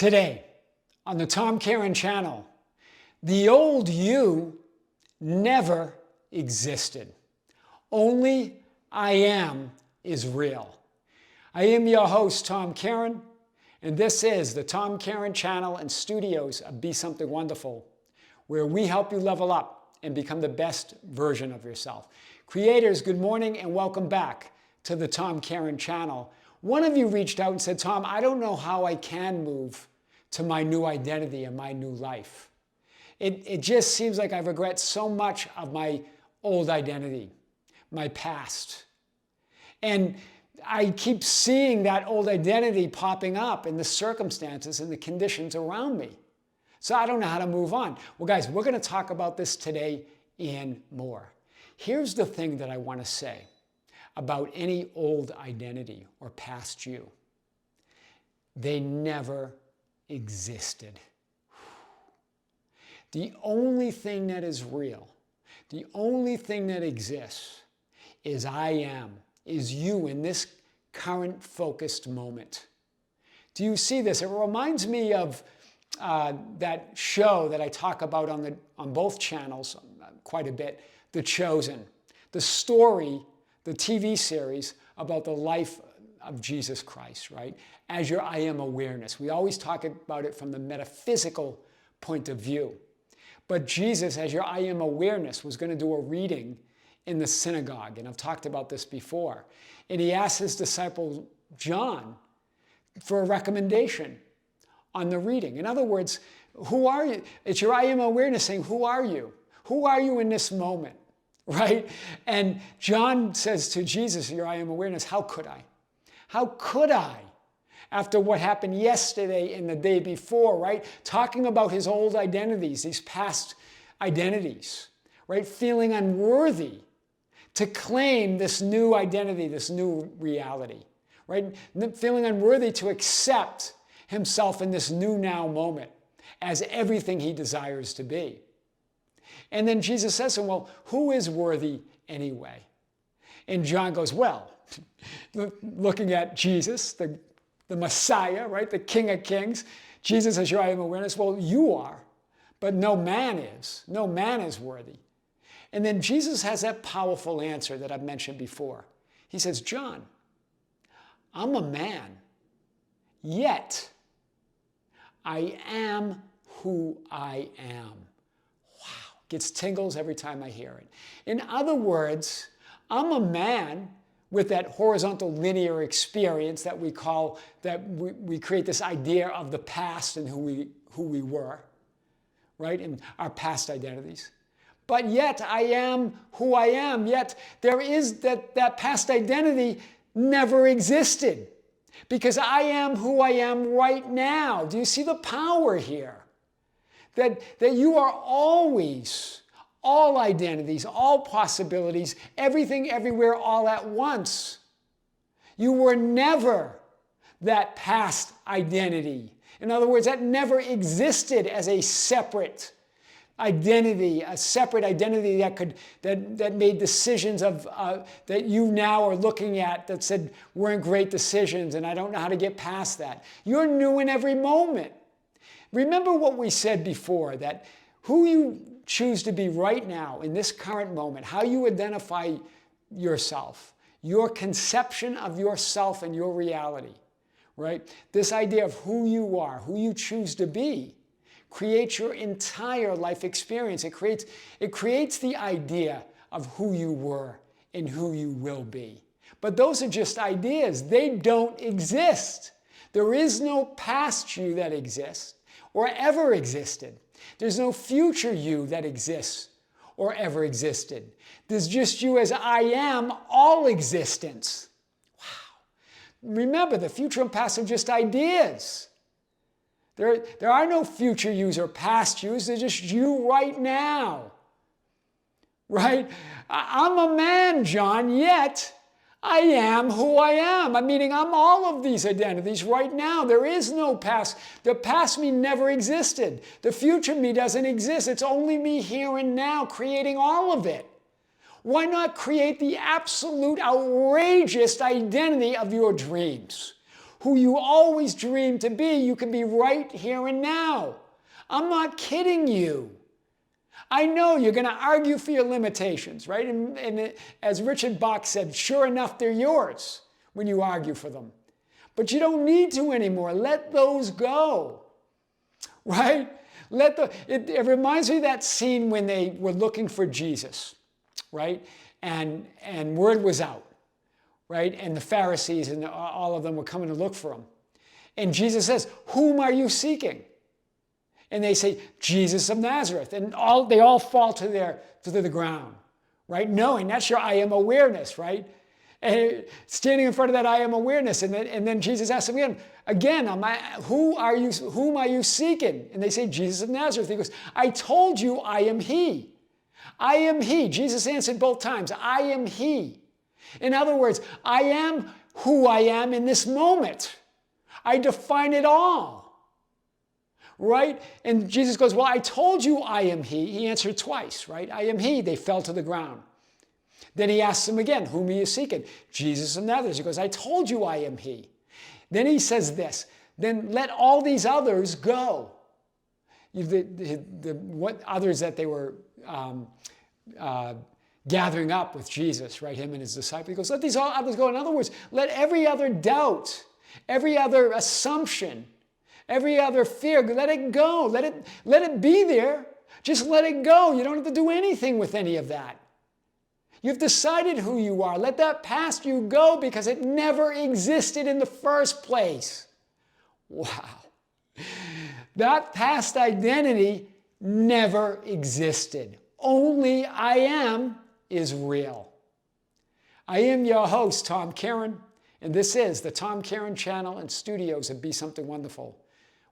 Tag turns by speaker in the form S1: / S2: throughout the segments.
S1: Today, on the Tom Kearin Channel, the old you never existed. Only I am is real. I am your host, Tom Kearin, and this is the Tom Kearin Channel and studios of Be Something Wonderful, where we help you level up and become the best version of yourself. Creators, good morning and welcome back to the Tom Kearin Channel. One of you reached out and said, Tom, I don't know how I can move to my new identity and my new life. It just seems like I regret so much of my old identity, my past. And I keep seeing that old identity popping up in the circumstances and the conditions around me. So I don't know how to move on. Well, guys, we're going to talk about this today and more. Here's the thing that I want to say about any old identity or past you. They never existed. The only thing that is real, the only thing that exists is I am, is you in this current focused moment. Do you see this? It reminds me of that show that I talk about on both channels quite a bit, The Chosen. The story, the TV series about the life of Jesus Christ, right? As your I am awareness. We always talk about it from the metaphysical point of view. But Jesus, as your I am awareness, was going to do a reading in the synagogue. And I've talked about this before. And he asked his disciple John for a recommendation on the reading. In other words, who are you? It's your I am awareness saying, who are you? Who are you in this moment? Right? And John says to Jesus, your I am awareness, how could I? How could I? After what happened yesterday and the day before, right? Talking about his old identities, these past identities, right? Feeling unworthy to claim this new identity, this new reality, right? Feeling unworthy to accept himself in this new now moment as everything he desires to be. And then Jesus says to him, well, who is worthy anyway? And John goes, well, looking at Jesus, the Messiah, right? The King of Kings. Jesus says, your I am awareness. Well, you are, but no man is. No man is worthy. And then Jesus has that powerful answer that I've mentioned before. He says, John, I'm a man, yet I am who I am. Wow, gets tingles every time I hear it. In other words, I'm a man with that horizontal linear experience that we call, that we create this idea of the past and who we were, right? And our past identities. But yet I am who I am, yet there is that past identity never existed. Because I am who I am right now. Do you see the power here? That you are always all identities, all possibilities, everything, everywhere, all at once. You were never that past identity. In other words, that never existed as a separate identity, a separate identity that made decisions of that you now are looking at that said weren't great decisions and I don't know how to get past that. You're new in every moment. Remember what we said before, that who you choose to be right now in this current moment, how you identify yourself, your conception of yourself and your reality, right? This idea of who you are, who you choose to be, creates your entire life experience. It creates the idea of who you were and who you will be. But those are just ideas. They don't exist. There is no past you that exists or ever existed. There's no future you that exists or ever existed. There's just you as I am, all existence. Wow. Remember, the future and past are just ideas. There are no future yous or past yous. They're just you right now. Right? I'm a man, John, yet I am who I am. Meaning I'm all of these identities right now. There is no past. The past me never existed. The future me doesn't exist. It's only me here and now creating all of it. Why not create the absolute outrageous identity of your dreams? who you always dreamed to be. You can be right here and now. I'm not kidding you. I know you're going to argue for your limitations, right? And as Richard Bach said, sure enough, they're yours when you argue for them. But you don't need to anymore. Let those go, right? It reminds me of that scene when they were looking for Jesus, right? And word was out, right? And the Pharisees and all of them were coming to look for him. And Jesus says, whom are you seeking? And they say, Jesus of Nazareth. And they all fall to the ground, right? Knowing that's your I am awareness, right? And standing in front of that I am awareness. And then Jesus asks them again, whom are you seeking? And they say, Jesus of Nazareth. He goes, I told you I am he. I am he. Jesus answered both times, I am he. In other words, I am who I am in this moment. I define it all. Right? And Jesus goes, well, I told you I am he. He answered twice, right? I am he. They fell to the ground. Then he asks them again, whom are you seeking? Jesus and others. He goes, I told you I am he. Then he says this, then let all these others go. What others that they were gathering up with Jesus, right? Him and his disciples. He goes, let these others go. In other words, let every other doubt, every other assumption, every other fear, let it go. Let it be there. Just let it go. You don't have to do anything with any of that. You've decided who you are. Let that past you go because it never existed in the first place. Wow. That past identity never existed. Only I am is real. I am your host, Tom Kearin, and this is the Tom Kearin Channel and studios of Be Something Wonderful,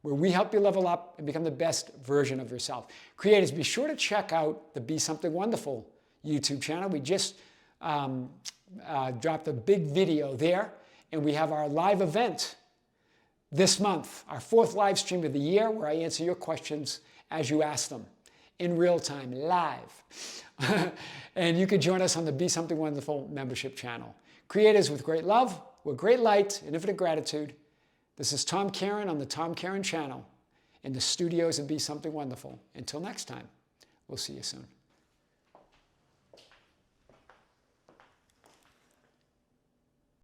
S1: where we help you level up and become the best version of yourself. Creators, be sure to check out the Be Something Wonderful YouTube channel. We just dropped a big video there, and we have our live event this month, our 4th live stream of the year, where I answer your questions as you ask them in real time, live. And you can join us on the Be Something Wonderful membership channel. Creators, with great love, with great light, and infinite gratitude, this is Tom Kearin on the Tom Kearin Channel in the studios of Be Something Wonderful. Until next time, we'll see you soon.